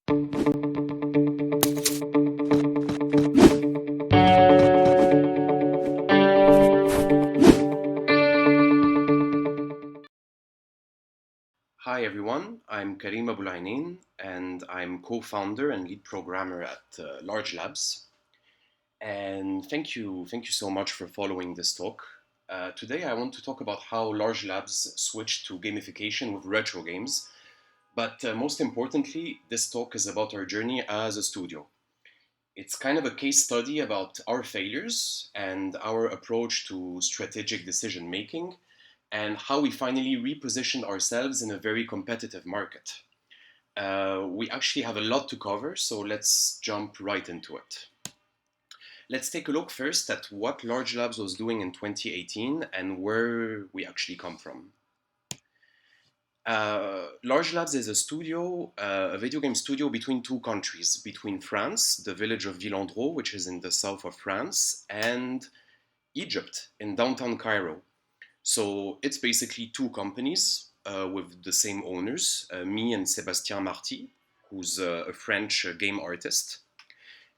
Hi everyone, I'm Karim Aboul-Enein and I'm co-founder and lead programmer at Largelabs. And thank you so much for following this talk. Today I want to talk about how Largelabs switched to gamification with retro games. But most importantly, this talk is about our journey as a studio. It's kind of a case study about our failures and our approach to strategic decision making and how we finally repositioned ourselves in a very competitive market. We actually have a lot to cover, so let's jump right into it. Let's take a look first at what Largelabs was doing in 2018 and where we actually come from. Largelabs is a studio, a video game studio between two countries, between France, the village of Villandreau, which is in the south of France, and Egypt, in downtown Cairo. So it's basically two companies with the same owners, me and Sébastien Marty, who's a French game artist.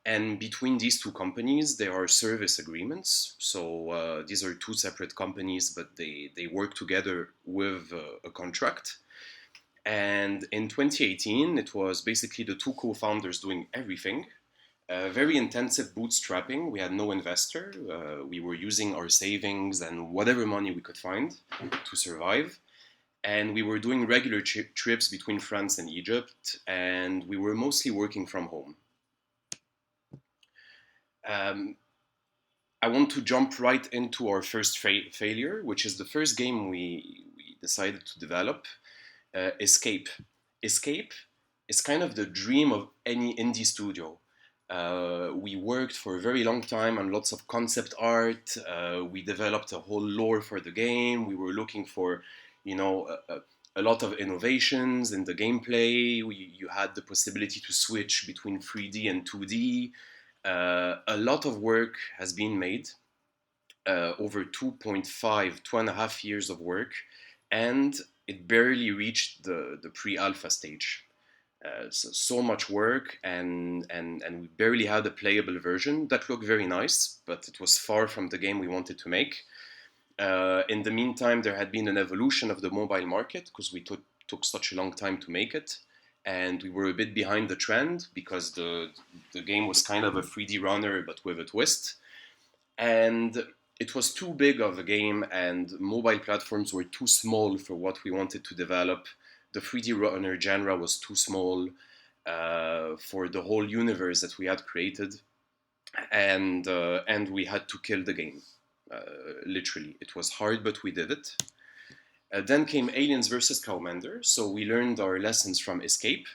And between these two companies, there are service agreements. So these are two separate companies, but they work together with a contract. And in 2018, it was basically the two co-founders doing everything. Very intensive bootstrapping. We had no investor. We were using our savings and whatever money we could find to survive. And we were doing regular trips between France and Egypt, and we were mostly working from home. I want to jump right into our first failure, which is the first game we decided to develop, Escape. Escape is kind of the dream of any indie studio. We worked for a very long time on lots of concept art. We developed a whole lore for the game. We were looking for, a lot of innovations in the gameplay. You had the possibility to switch between 3D and 2D. A lot of work has been made, over 2.5 years of work, and it barely reached the pre-alpha stage. So much work, and we barely had a playable version that looked very nice, but it was far from the game we wanted to make. In the meantime, there had been an evolution of the mobile market because we took such a long time to make it, and we were a bit behind the trend because the game was kind of a 3D runner but with a twist. And it was too big of a game, and mobile platforms were too small for what we wanted to develop. The 3D runner genre was too small for the whole universe that we had created, and we had to kill the game. Literally, it was hard, but we did it. Then came Aliens vs. Cowmander, so we learned our lessons from Escape,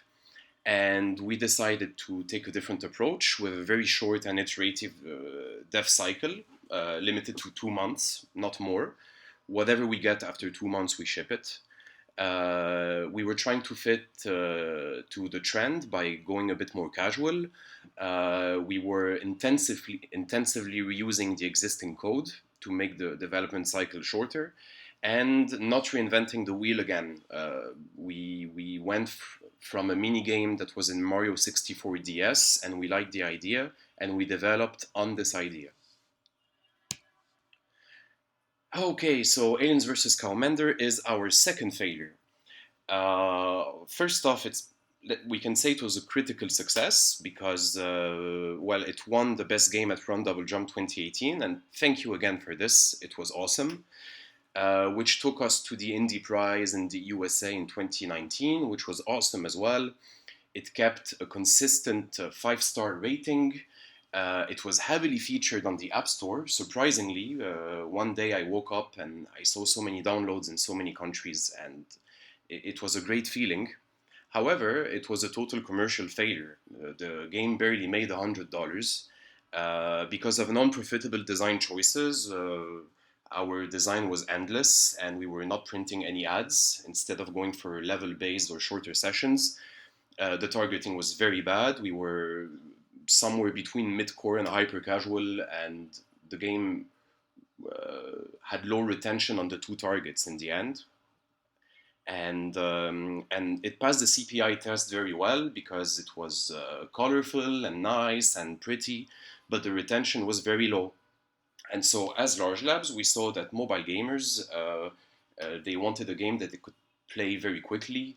and we decided to take a different approach with a very short and iterative dev cycle, limited to 2 months, not more. Whatever we get after 2 months, we ship it. We were trying to fit to the trend by going a bit more casual. We were intensively reusing the existing code to make the development cycle shorter, and not reinventing the wheel again. We went from a mini game that was in Mario 64 DS, and we liked the idea, and we developed on this idea. Okay, so Aliens vs. Cowmander is our second failure. First off, we can say it was a critical success because, it won the best game at Run Double Jump 2018, and thank you again for this. It was awesome. Which took us to the Indie Prize in the USA in 2019, which was awesome as well. It kept a consistent 5-star rating. It was heavily featured on the App Store. Surprisingly, one day I woke up and I saw so many downloads in so many countries, and it was a great feeling. However, it was a total commercial failure. The game barely made $100 because of non-profitable design choices. Our design was endless, and we were not printing any ads. Instead of going for level-based or shorter sessions, the targeting was very bad. We were somewhere between mid-core and hyper-casual, and the game had low retention on the two targets in the end. and it passed the CPI test very well because it was colorful and nice and pretty, but the retention was very low. And so, as Largelabs, we saw that mobile gamers they wanted a game that they could play very quickly,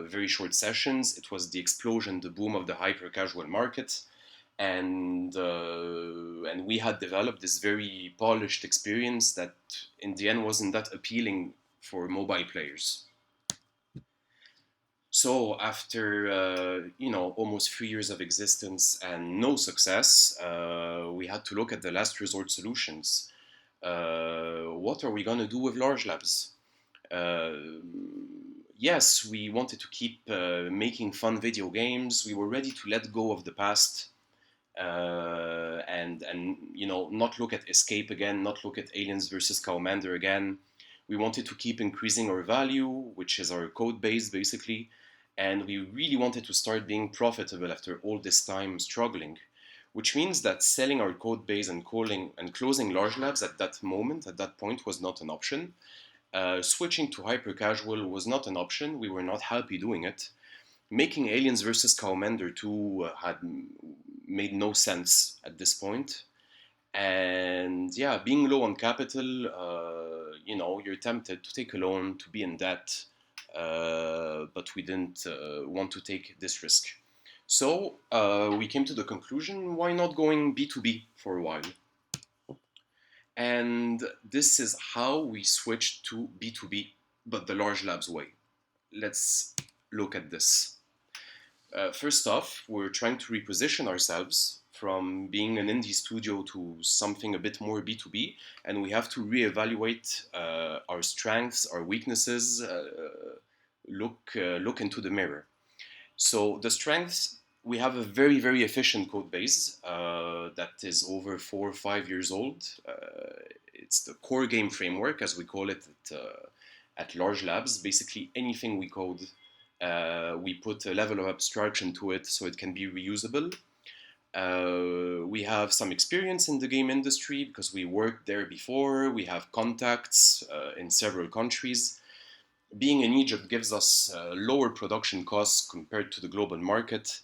very short sessions. It was the explosion, the boom of the hyper casual market, and we had developed this very polished experience that, in the end, wasn't that appealing for mobile players. So after almost 3 years of existence and no success, we had to look at the last resort solutions. What are we going to do with Largelabs? Uh, yes, we wanted to keep making fun video games. We were ready to let go of the past and not look at Escape again, not look at Aliens versus Cowmander again. We wanted to keep increasing our value, which is our code base basically, and we really wanted to start being profitable after all this time struggling, which means that selling our code base and closing Largelabs at that moment, at that point, was not an option. Switching to hyper casual was not an option. We were not happy doing it. Making Aliens versus Cowmander 2 had made no sense at this point. And yeah, being low on capital, you're tempted to take a loan, to be in debt, but we didn't want to take this risk. So we came to the conclusion, why not going B2B for a while? And this is how we switched to B2B, but the Largelabs way. Let's look at this. First off, we're trying to reposition ourselves from being an indie studio to something a bit more B2B, and we have to reevaluate our strengths, our weaknesses, look into the mirror. So the strengths, we have a very, very efficient code base that is over 4 or 5 years old. It's the core game framework, as we call it at Largelabs. Basically, anything we code, we put a level of abstraction to it so it can be reusable. We have some experience in the game industry because we worked there before. We have contacts in several countries. Being in Egypt gives us lower production costs compared to the global market.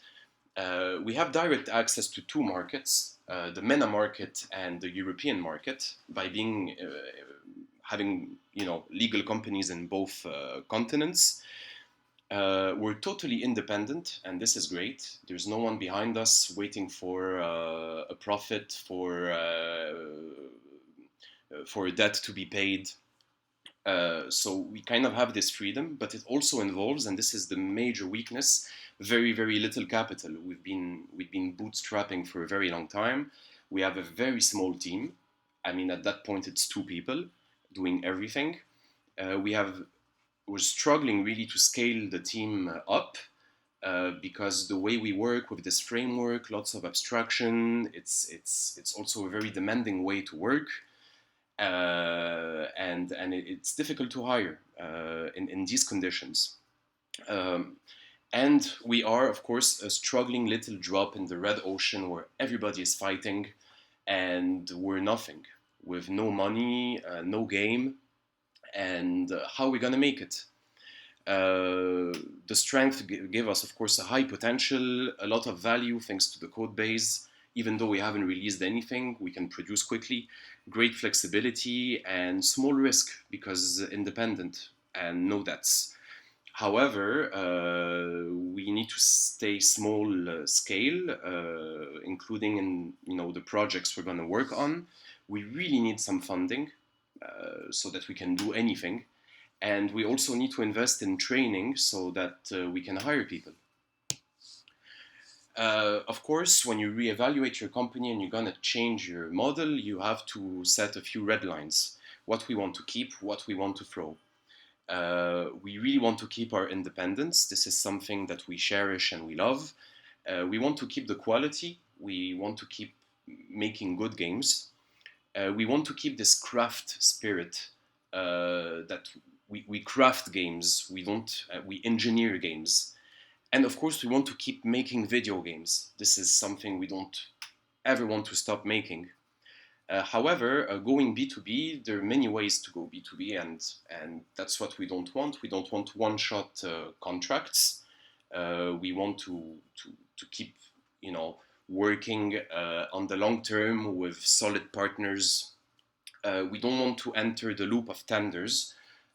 We have direct access to two markets, the MENA market and the European market, by having legal companies in both continents. We're totally independent, and this is great. There's no one behind us waiting for a profit, for a debt to be paid. So we kind of have this freedom, but it also involves, and this is the major weakness, very, very little capital. We've been bootstrapping for a very long time. We have a very small team. I mean, at that point, it's 2 people doing everything. We're struggling really to scale the team up because the way we work with this framework, lots of abstraction, it's also a very demanding way to work. And it's difficult to hire in these conditions. And we are, of course, a struggling little drop in the red ocean where everybody is fighting and we're nothing, with no money, no game, and how are we going to make it? The strength give us, of course, a high potential, a lot of value thanks to the code base. Even though we haven't released anything, we can produce quickly. Great flexibility and small risk because independent and no debts. However, we need to stay small scale, including in the projects we're going to work on. We really need some funding so that we can do anything. And we also need to invest in training so that we can hire people. Of course, when you reevaluate your company and you're going to change your model, you have to set a few red lines. What we want to keep, what we want to throw. We really want to keep our independence. This is something that we cherish and we love. We want to keep the quality. We want to keep making good games. We want to keep this craft spirit that we craft games. We engineer games. And of course, we want to keep making video games. This is something we don't ever want to stop making. However, going B2B, there are many ways to go B2B, and that's what we don't want. We don't want one-shot contracts. We want to keep, you know, working on the long term with solid partners. We don't want to enter the loop of tenders.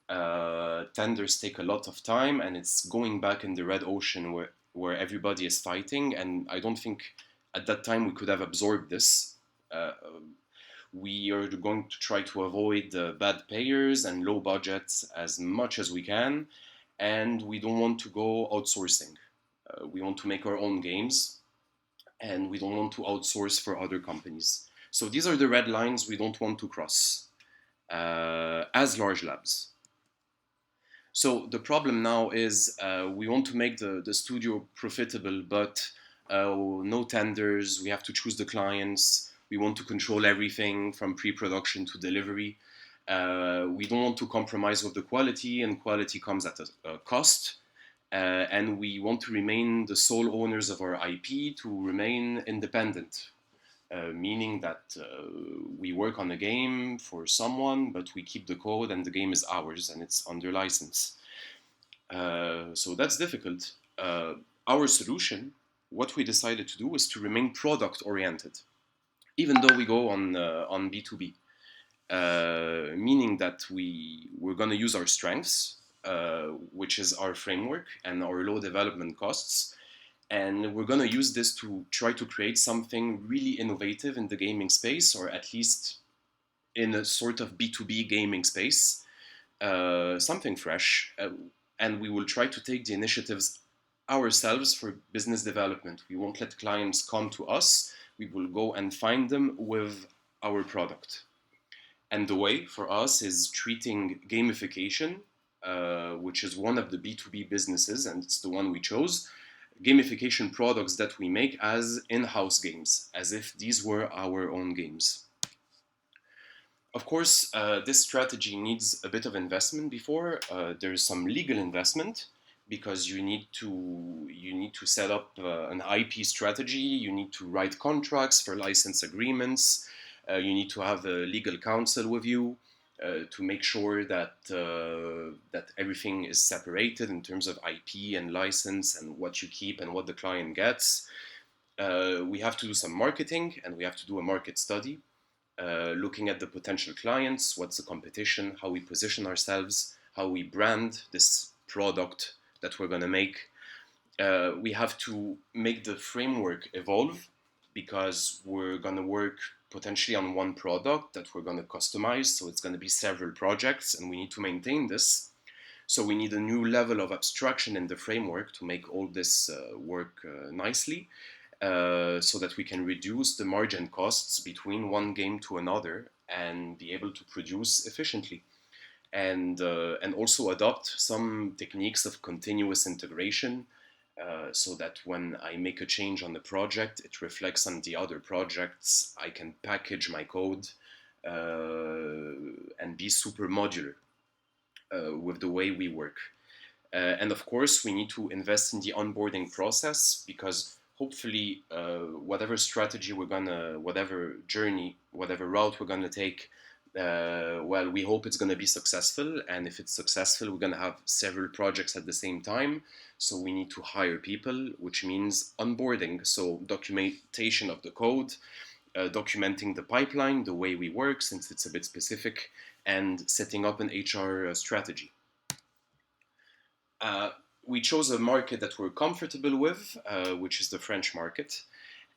Tenders take a lot of time, and it's going back in the red ocean where everybody is fighting. And I don't think at that time we could have absorbed this. We are going to try to avoid bad payers and low budgets as much as we can, and we don't want to go outsourcing. We want to make our own games, and we don't want to outsource for other companies. So these are the red lines we don't want to cross as Largelabs. So the problem now is we want to make the studio profitable, but no tenders, we have to choose the clients, we want to control everything from pre-production to delivery. We don't want to compromise with the quality, and quality comes at a cost. And we want to remain the sole owners of our IP, to remain independent, meaning that we work on a game for someone, but we keep the code and the game is ours and it's under license. So that's difficult. Our solution, what we decided to do, is to remain product-oriented, even though we go on B2B, meaning that we're going to use our strengths, which is our framework and our low development costs, and we're going to use this to try to create something really innovative in the gaming space, or at least in a sort of B2B gaming space, something fresh, and we will try to take the initiatives ourselves for business development. We won't let clients come to us. We will go and find them with our product. And the way for us is treating gamification, which is one of the B2B businesses, and it's the one we chose, gamification products that we make as in-house games, as if these were our own games. Of course, this strategy needs a bit of investment before. There's some legal investment, because you need to set up an IP strategy, you need to write contracts for license agreements, you need to have a legal counsel with you to make sure that that everything is separated in terms of IP and license and what you keep and what the client gets. We have to do some marketing, and we have to do a market study, looking at the potential clients, what's the competition, how we position ourselves, how we brand this product that we're going to make. We have to make the framework evolve, because we're going to work potentially on one product that we're going to customize, so it's going to be several projects, and we need to maintain this. So we need a new level of abstraction in the framework to make all this work nicely, so that we can reduce the margin costs between one game to another and be able to produce efficiently. And also adopt some techniques of continuous integration, so that when I make a change on the project, it reflects on the other projects. I can package my code and be super modular with the way we work. And of course, we need to invest in the onboarding process, because hopefully whatever strategy we're gonna, whatever journey, whatever route we're gonna take, well, we hope it's going to be successful, and if it's successful, we're going to have several projects at the same time, so we need to hire people, which means onboarding, so documentation of the code, documenting the pipeline, the way we work, since it's a bit specific, and setting up an HR strategy. We chose a market that we're comfortable with, which is the French market,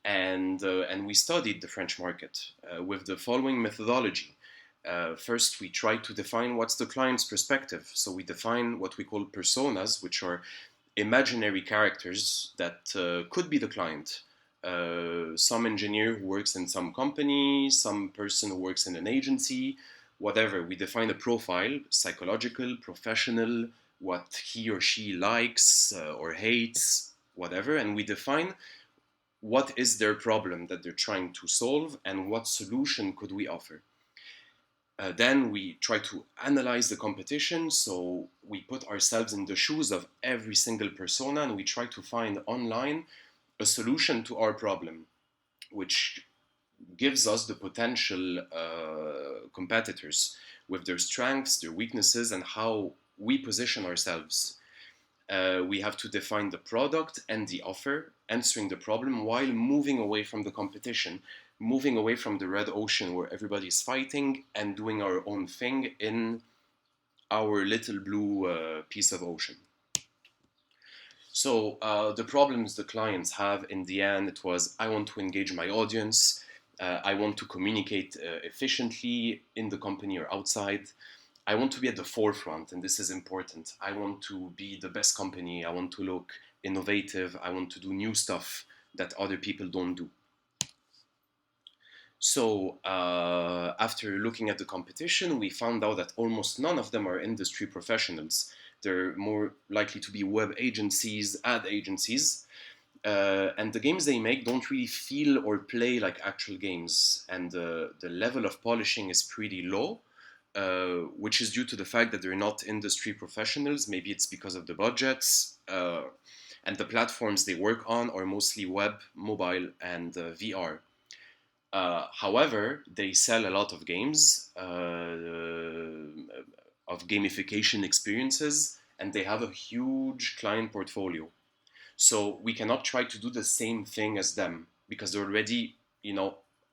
and we studied the French market with the following methodology. First, we try to define what's the client's perspective. So we define what we call personas, which are imaginary characters that could be the client. Some engineer who works in some company, some person who works in an agency, whatever. We define a profile, psychological, professional, what he or she likes or hates, whatever, and we define what is their problem that they're trying to solve and what solution could we offer. Then we try to analyze the competition, so we put ourselves in the shoes of every single persona, and we try to find online a solution to our problem, which gives us the potential competitors with their strengths, their weaknesses, and how we position ourselves. We have to define the product and the offer, answering the problem while moving away from the competition, moving away from the red ocean where everybody's fighting and doing our own thing in our little blue piece of ocean. So the problems the clients have in the end, it was I want to engage my audience, I want to communicate efficiently in the company or outside. I want to be at the forefront, and this is important. I want to be the best company. I want to look innovative. I want to do new stuff that other people don't do. So, after looking at the competition, we found out that almost none of them are industry professionals. They're more likely to be web agencies, ad agencies, and the games they make don't really feel or play like actual games, and the level of polishing is pretty low. Which is due to the fact that they're not industry professionals. Maybe it's because of the budgets, and the platforms they work on are mostly web, mobile, and VR. However, they sell a lot of games, of gamification experiences, and they have a huge client portfolio. So we cannot try to do the same thing as them because they're already,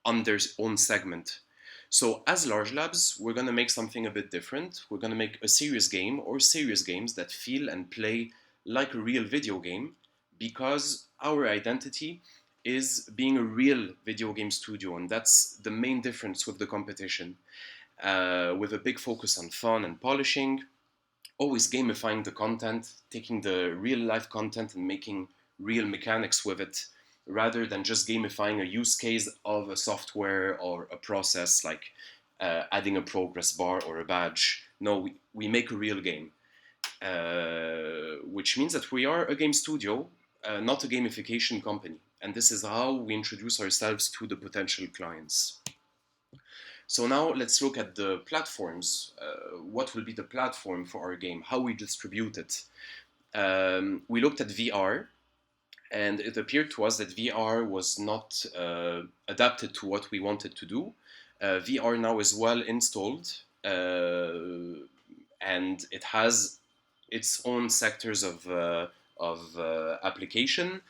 on their own segment. So as Largelabs, we're going to make something a bit different. We're going to make a serious game or serious games that feel and play like a real video game because our identity is being a real video game studio, and that's the main difference with the competition. With a big focus on fun and polishing, always gamifying the content, taking the real life content and making real mechanics with it, rather than just gamifying a use case of a software or a process like adding a progress bar or a badge. No, we make a real game, which means that we are a game studio, not a gamification company. And this is how we introduce ourselves to the potential clients. So now let's look at the platforms. What will be the platform for our game? How we distribute it? We looked at VR, and it appeared to us that VR was not adapted to what we wanted to do. VR now is well installed, and it has its own sectors of application,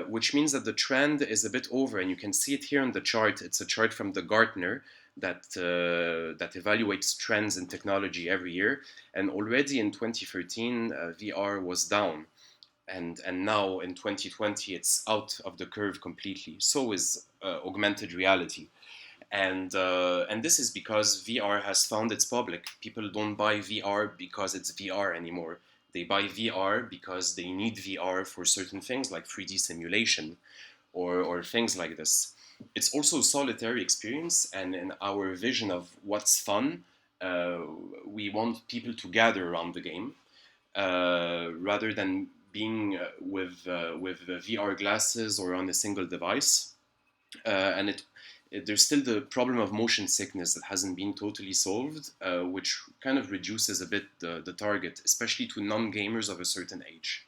which means that the trend is a bit over, and you can see it here on the chart. It's a chart from the Gartner that evaluates trends in technology every year, and already in 2013 VR was down, and now in 2020 it's out of the curve completely. So is augmented reality. And this is because VR has found its public. People don't buy VR because it's VR anymore. They buy VR because they need VR for certain things like 3D simulation or things like this. It's also a solitary experience, and in our vision of what's fun, we want people to gather around the game rather than being with VR glasses or on a single device. And there's still the problem of motion sickness that hasn't been totally solved, which kind of reduces a bit the target, especially to non-gamers of a certain age.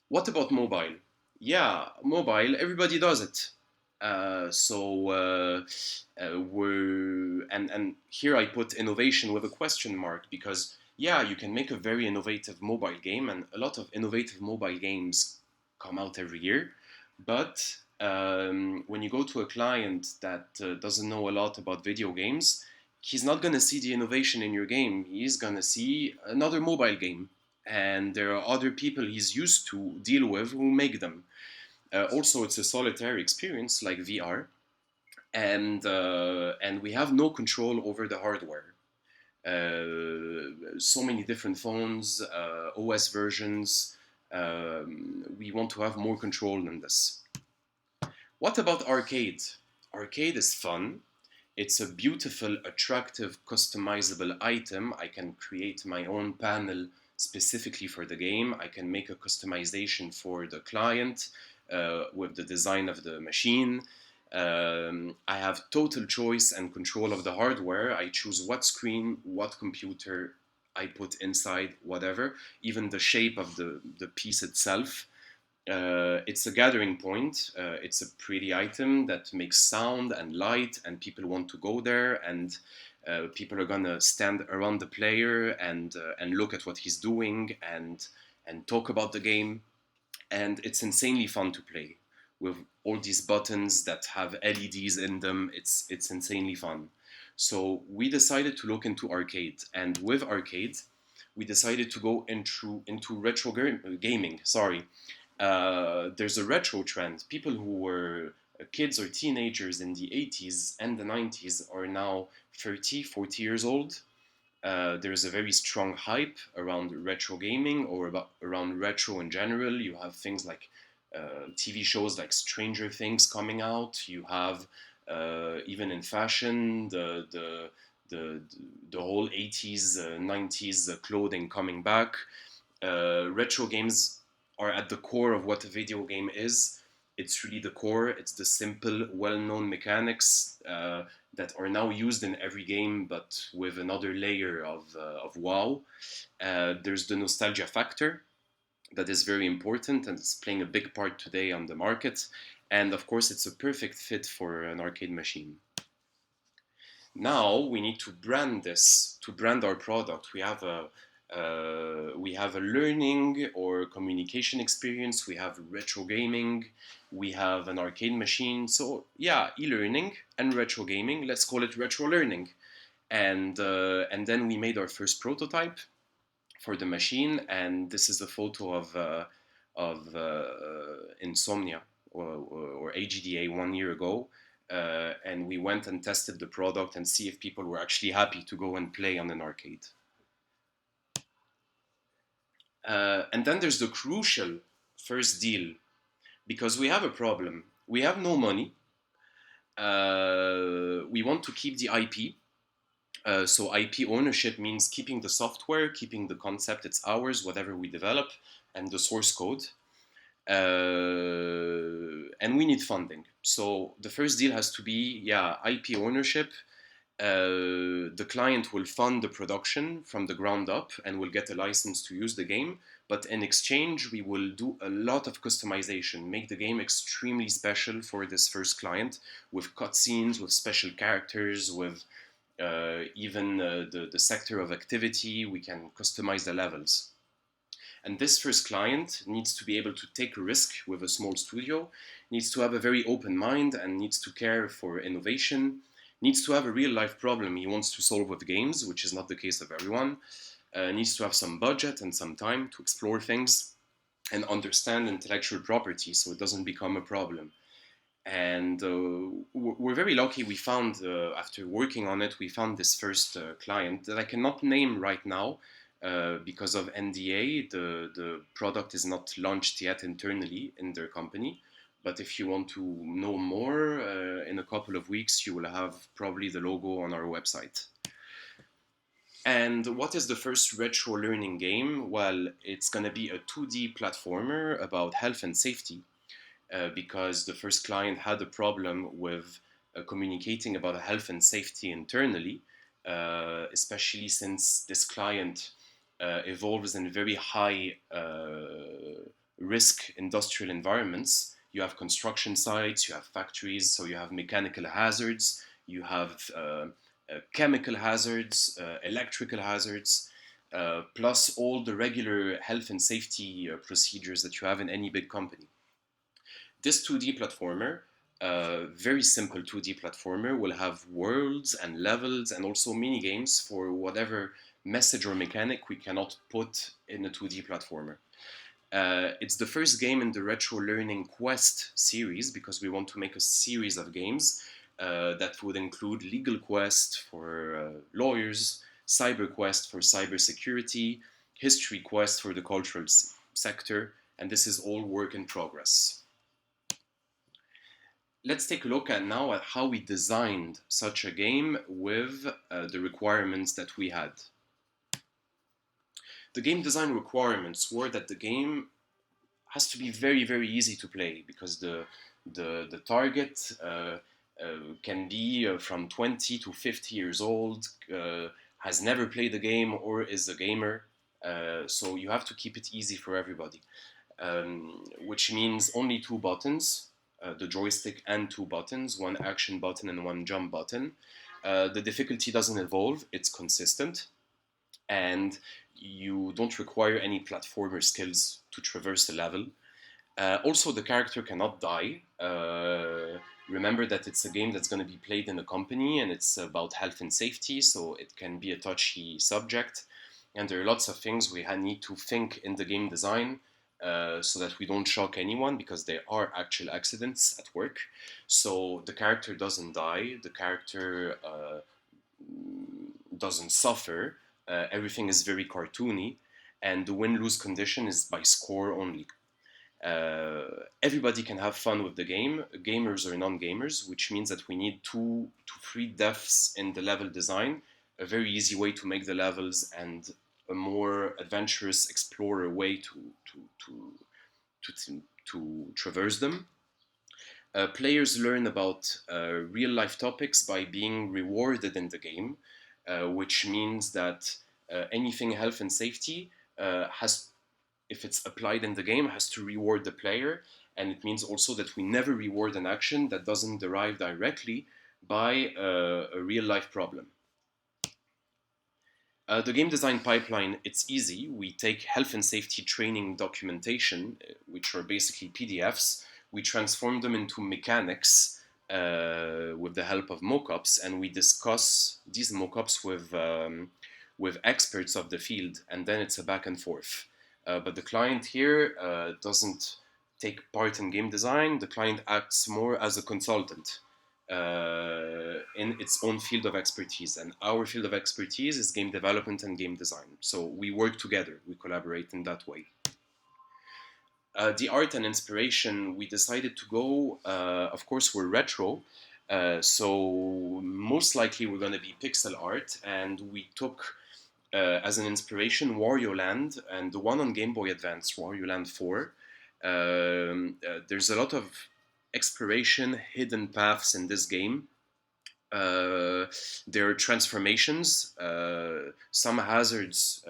What about mobile? Yeah, mobile, everybody does it. And here I put innovation with a question mark because yeah, you can make a very innovative mobile game, and a lot of innovative mobile games come out every year. But when you go to a client that doesn't know a lot about video games, he's not going to see the innovation in your game. He's going to see another mobile game. And there are other people he's used to deal with who make them. Also, it's a solitary experience like VR, and we have no control over the hardware. So many different phones, OS versions. We want to have more control than this. What about arcade? Arcade is fun. It's a beautiful, attractive, customizable item. I can create my own panel specifically for the game. I can make a customization for the client with the design of the machine. I have total choice and control of the hardware. I choose what screen, what computer I put inside, whatever, even the shape of the piece itself. It's a gathering point. It's a pretty item that makes sound and light, and people want to go there, and people are gonna stand around the player and look at what he's doing and talk about the game. And it's insanely fun to play with all these buttons that have LEDs in them. It's insanely fun. So we decided to look into arcade, and with arcade, we decided to go into retro gaming. Sorry, there's a retro trend. People who were kids or teenagers in the 80s and the 90s are now 30, 40 years old. There's a very strong hype around retro gaming or around retro in general. You have things like TV shows like Stranger Things coming out. You have even in fashion the, the whole 80s, 90s clothing coming back. Retro games are at the core of what a video game is. It's really the core. It's the simple, well-known mechanics that are now used in every game, but with another layer of wow. There's the nostalgia factor that is very important and it's playing a big part today on the market. And of course, it's a perfect fit for an arcade machine. Now we need to brand this, to brand our product. We have a learning or communication experience. We have retro gaming. We have an arcade machine. So yeah, e-learning and retro gaming. Let's call it retro learning. And then we made our first prototype for the machine. And this is a photo of Insomnia or AGDA 1 year ago. And we went and tested the product and see if people were actually happy to go and play on an arcade. And then there's the crucial first deal, because we have a problem. We have no money. We want to keep the IP. So IP ownership means keeping the software, keeping the concept, it's ours, whatever we develop, and the source code. And we need funding. So the first deal has to be, yeah, IP ownership. The client will fund the production from the ground up and will get a license to use the game. But in exchange, we will do a lot of customization, make the game extremely special for this first client with cutscenes, with special characters, with even the sector of activity. We can customize the levels. And this first client needs to be able to take a risk with a small studio, needs to have a very open mind and needs to care for innovation, needs to have a real life problem he wants to solve with games, which is not the case of everyone, needs to have some budget and some time to explore things and understand intellectual property so it doesn't become a problem. And we're very lucky we found, after working on it, we found this first client that I cannot name right now because of NDA. The product is not launched yet internally in their company. But if you want to know more, in a couple of weeks, you will have probably the logo on our website. And what is the first retro learning game? Well, it's going to be a 2D platformer about health and safety. Because the first client had a problem with communicating about health and safety internally, especially since this client evolves in very high risk industrial environments. You have construction sites, you have factories, so you have mechanical hazards, you have chemical hazards, electrical hazards, plus all the regular health and safety procedures that you have in any big company. This 2D platformer, very simple 2D platformer, will have worlds and levels and also mini games for whatever message or mechanic we cannot put in a 2D platformer. It's the first game in the Retro Learning Quest series because we want to make a series of games that would include Legal Quest for lawyers, Cyber Quest for cybersecurity, History Quest for the cultural sector, and this is all work in progress. Let's take a look now at how we designed such a game with the requirements that we had. The game design requirements were that the game has to be very, very easy to play because the target can be from 20 to 50 years old, has never played the game or is a gamer. So you have to keep it easy for everybody. which means only two buttons, the joystick and two buttons, one action button and one jump button. The difficulty doesn't evolve, it's consistent, and you don't require any platformer skills to traverse the level. Also, the character cannot die. Remember that it's a game that's going to be played in a company and it's about health and safety, so it can be a touchy subject. And there are lots of things we need to think in the game design so that we don't shock anyone, because there are actual accidents at work. So the character doesn't die, the character doesn't suffer, everything is very cartoony, and the win-lose condition is by score only. Everybody can have fun with the game, gamers or non-gamers, which means that we need 2 to 3 depths in the level design, a very easy way to make the levels, and a more adventurous explorer way to traverse them. Players learn about real-life topics by being rewarded in the game, which means that anything health and safety has, if it's applied in the game, has to reward the player. And it means also that we never reward an action that doesn't derive directly by a real life problem. The game design pipeline, it's easy. We take health and safety training documentation, which are basically PDFs. We transform them into mechanics with the help of mockups, and we discuss these mockups with experts of the field, and then it's a back and forth. But the client here doesn't take part in game design. The client acts more as a consultant in its own field of expertise. And our field of expertise is game development and game design. So we work together, we collaborate in that way. The art and inspiration, we decided to go, of course, we're retro. So most likely we're going to be pixel art. And we took as an inspiration Wario Land and the one on Game Boy Advance, Wario Land 4. There's a lot of exploration, hidden paths in this game. There are transformations. Some hazards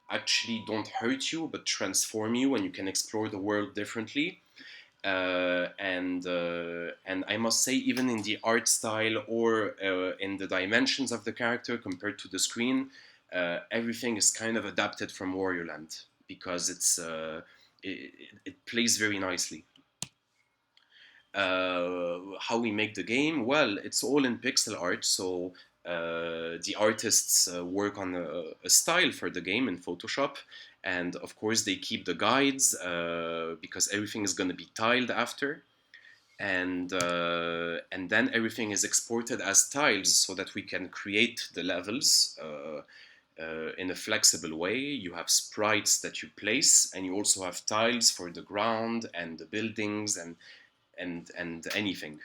actually don't hurt you, but transform you, and you can explore the world differently. And I must say, even in the art style or in the dimensions of the character compared to the screen, everything is kind of adapted from Wario Land, because it plays very nicely. How we make the game? Well, it's all in pixel art, so the artists work on a style for the game in Photoshop, and of course they keep the guides because everything is going to be tiled after, and then everything is exported as tiles so that we can create the levels in a flexible way. You have sprites that you place, and you also have tiles for the ground and the buildings and anything.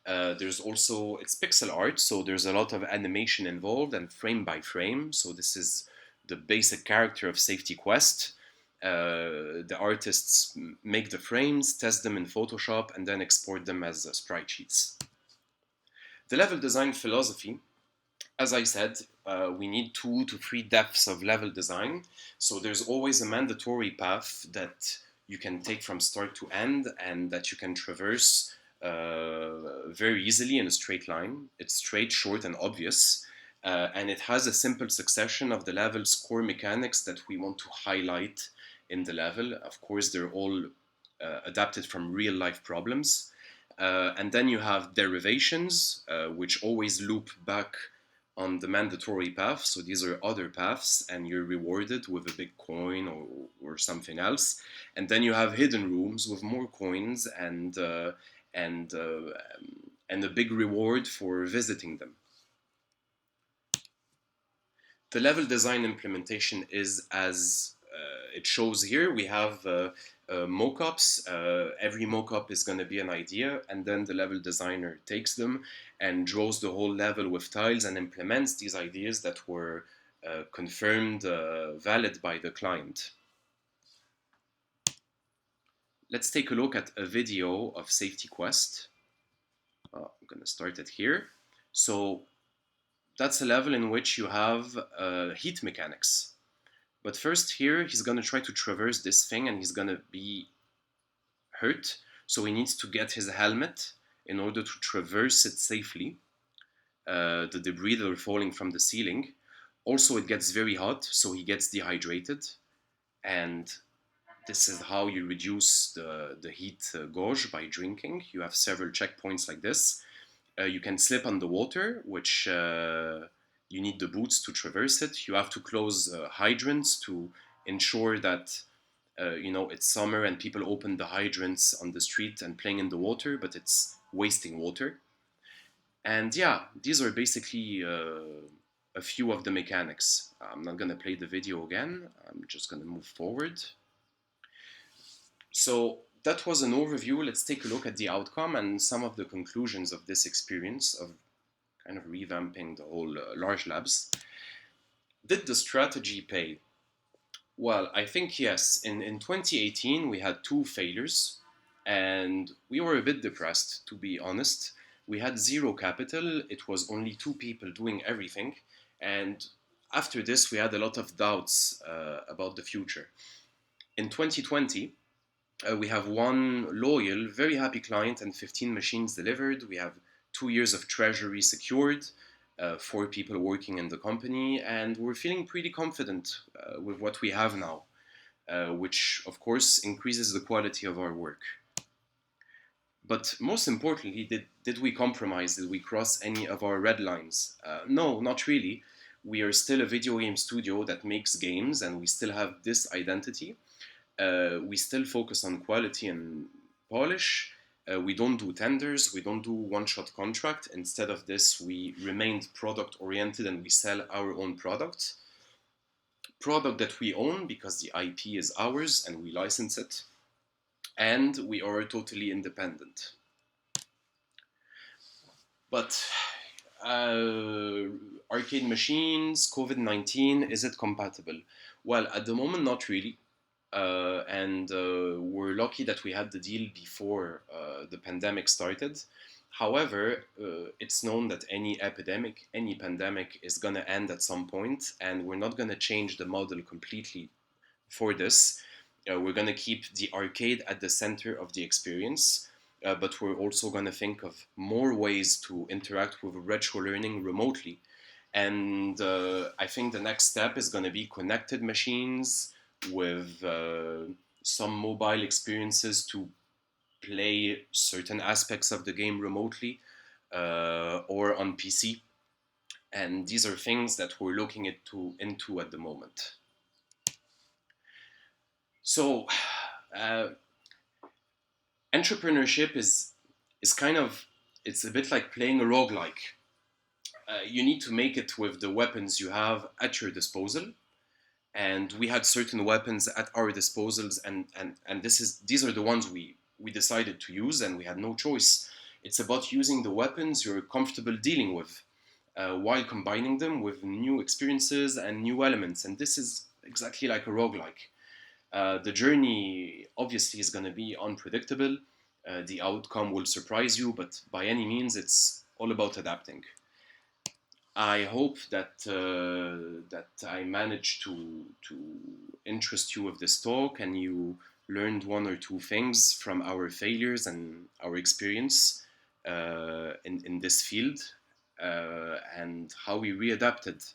There's also, it's pixel art, so there's a lot of animation involved and frame by frame. So this is the basic character of Safety Quest. The artists make the frames, test them in Photoshop, and then export them as sprite sheets. The level design philosophy, as I said, we need 2 to 3 depths of level design. So there's always a mandatory path that you can take from start to end and that you can traverse very easily in a straight line. It's straight, short, and obvious. And it has a simple succession of the level's core mechanics that we want to highlight in the level. Of course, they're all adapted from real life problems. And then you have derivations, which always loop back on the mandatory path. So these are other paths, and you're rewarded with a big coin or something else. And then you have hidden rooms with more coins and a big reward for visiting them. The level design implementation is as it shows here. We have mockups. Every mockup is going to be an idea, and then the level designer takes them and draws the whole level with tiles and implements these ideas that were confirmed valid by the client. Let's take a look at a video of Safety Quest. I'm going to start it here. So that's a level in which you have heat mechanics. But first here, he's going to try to traverse this thing and he's going to be hurt. So he needs to get his helmet in order to traverse it safely. The debris that are falling from the ceiling. Also, it gets very hot, so he gets dehydrated. And this is how you reduce the heat gauge by drinking. You have several checkpoints like this. You can slip on the water, which you need the boots to traverse it. You have to close hydrants to ensure that it's summer and people open the hydrants on the street and playing in the water, but it's wasting water. And yeah, these are basically a few of the mechanics. I'm not going to play the video again. I'm just going to move forward. So that was an overview. Let's take a look at the outcome and some of the conclusions of this experience of kind of revamping the whole Largelabs. Did the strategy pay? Well, I think yes. In 2018, we had 2 failures, and we were a bit depressed, to be honest. We had 0 capital. It was only 2 people doing everything. And after this, we had a lot of doubts about the future. In 2020, we have 1 loyal, very happy client and 15 machines delivered. We have 2 years of treasury secured, 4 people working in the company, and we're feeling pretty confident with what we have now, which of course increases the quality of our work. But most importantly, did we compromise? Did we cross any of our red lines? No, not really. We are still a video game studio that makes games, and we still have this identity. We still focus on quality and polish. We don't do tenders. We don't do one-shot contract. Instead of this, we remained product-oriented and we sell our own product. Product that we own because the IP is ours and we license it. And we are totally independent. But arcade machines, COVID-19, is it compatible? Well, at the moment, not really. And we're lucky that we had the deal before the pandemic started. However, it's known that any pandemic is going to end at some point, and we're not going to change the model completely for this. We're going to keep the arcade at the center of the experience, but we're also going to think of more ways to interact with retro learning remotely. And I think the next step is going to be connected machines with some mobile experiences to play certain aspects of the game remotely or on PC. And these are things that we're looking into at the moment. So, entrepreneurship is kind of, it's a bit like playing a roguelike. You need to make it with the weapons you have at your disposal. And we had certain weapons at our disposals, and these are the ones we decided to use, and we had no choice. It's about using the weapons you're comfortable dealing with, while combining them with new experiences and new elements. And this is exactly like a roguelike. The journey obviously is going to be unpredictable. The outcome will surprise you, but by any means, it's all about adapting. I hope that I managed to interest you with this talk, and you learned 1 or 2 things from our failures and our experience in this field, and how we readapted.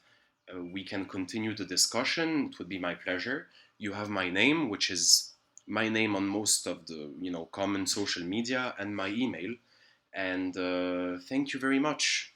We can continue the discussion. It would be my pleasure. You have my name, which is my name on most of the common social media, and my email. And thank you very much.